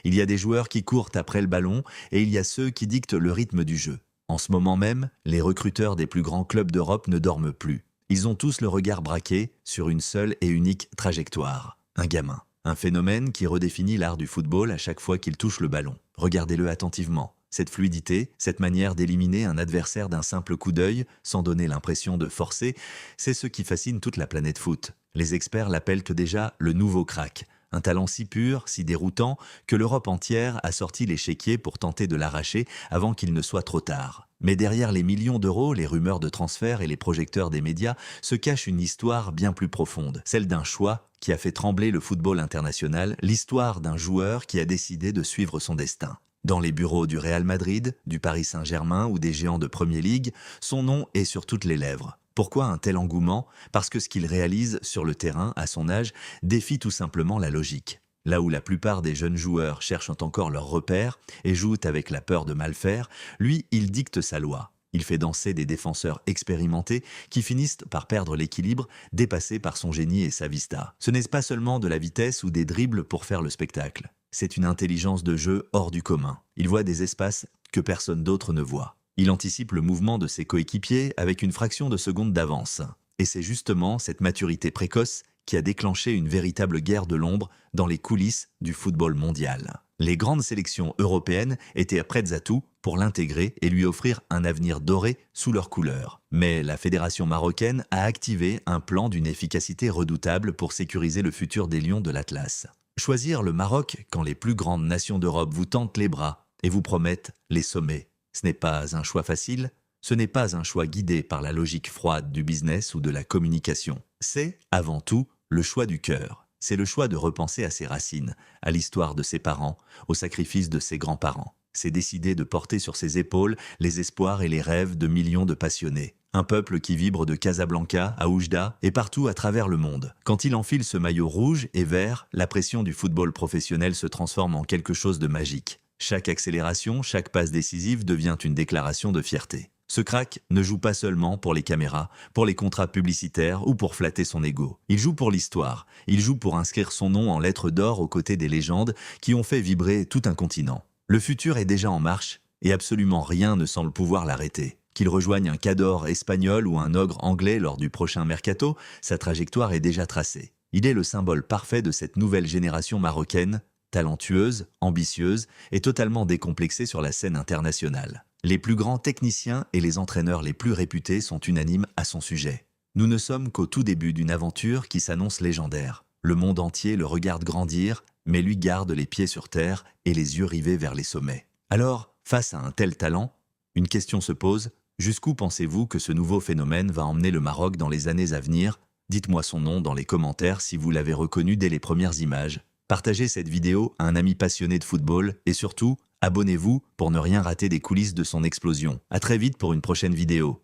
Il y a des joueurs qui courent après le ballon et il y a ceux qui dictent le rythme du jeu. En ce moment même, les recruteurs des plus grands clubs d'Europe ne dorment plus. Ils ont tous le regard braqué sur une seule et unique trajectoire. Un gamin. Un phénomène qui redéfinit l'art du football à chaque fois qu'il touche le ballon. Regardez-le attentivement. Cette fluidité, cette manière d'éliminer un adversaire d'un simple coup d'œil, sans donner l'impression de forcer, c'est ce qui fascine toute la planète foot. Les experts l'appellent déjà le nouveau crack. Un talent si pur, si déroutant, que l'Europe entière a sorti l'échiquier pour tenter de l'arracher avant qu'il ne soit trop tard. Mais derrière les millions d'euros, les rumeurs de transfert et les projecteurs des médias se cache une histoire bien plus profonde, celle d'un choix qui a fait trembler le football international, l'histoire d'un joueur qui a décidé de suivre son destin. Dans les bureaux du Real Madrid, du Paris Saint-Germain ou des géants de Premier League, son nom est sur toutes les lèvres. Pourquoi un tel engouement? Parce que ce qu'il réalise sur le terrain, à son âge, défie tout simplement la logique. Là où la plupart des jeunes joueurs cherchent encore leur repère et jouent avec la peur de mal faire, lui, il dicte sa loi. Il fait danser des défenseurs expérimentés qui finissent par perdre l'équilibre, dépassés par son génie et sa vista. Ce n'est pas seulement de la vitesse ou des dribbles pour faire le spectacle. C'est une intelligence de jeu hors du commun. Il voit des espaces que personne d'autre ne voit. Il anticipe le mouvement de ses coéquipiers avec une fraction de seconde d'avance. Et c'est justement cette maturité précoce qui a déclenché une véritable guerre de l'ombre dans les coulisses du football mondial. Les grandes sélections européennes étaient prêtes à tout pour l'intégrer et lui offrir un avenir doré sous leurs couleurs. Mais la fédération marocaine a activé un plan d'une efficacité redoutable pour sécuriser le futur des Lions de l'Atlas. Choisir le Maroc quand les plus grandes nations d'Europe vous tentent les bras et vous promettent les sommets. Ce n'est pas un choix facile, ce n'est pas un choix guidé par la logique froide du business ou de la communication. C'est, avant tout, le choix du cœur. C'est le choix de repenser à ses racines, à l'histoire de ses parents, au sacrifice de ses grands-parents. C'est décider de porter sur ses épaules les espoirs et les rêves de millions de passionnés. Un peuple qui vibre de Casablanca à Oujda et partout à travers le monde. Quand il enfile ce maillot rouge et vert, la pression du football professionnel se transforme en quelque chose de magique. Chaque accélération, chaque passe décisive devient une déclaration de fierté. Ce crack ne joue pas seulement pour les caméras, pour les contrats publicitaires ou pour flatter son ego. Il joue pour l'histoire. Il joue pour inscrire son nom en lettres d'or aux côtés des légendes qui ont fait vibrer tout un continent. Le futur est déjà en marche et absolument rien ne semble pouvoir l'arrêter. Qu'il rejoigne un Cador espagnol ou un ogre anglais lors du prochain mercato, sa trajectoire est déjà tracée. Il est le symbole parfait de cette nouvelle génération marocaine, talentueuse, ambitieuse et totalement décomplexée sur la scène internationale. Les plus grands techniciens et les entraîneurs les plus réputés sont unanimes à son sujet. Nous ne sommes qu'au tout début d'une aventure qui s'annonce légendaire. Le monde entier le regarde grandir, mais lui garde les pieds sur terre et les yeux rivés vers les sommets. Alors, face à un tel talent, une question se pose: jusqu'où pensez-vous que ce nouveau phénomène va emmener le Maroc dans les années à venir? Dites-moi son nom dans les commentaires si vous l'avez reconnu dès les premières images. Partagez cette vidéo à un ami passionné de football et surtout, abonnez-vous pour ne rien rater des coulisses de son explosion. À très vite pour une prochaine vidéo.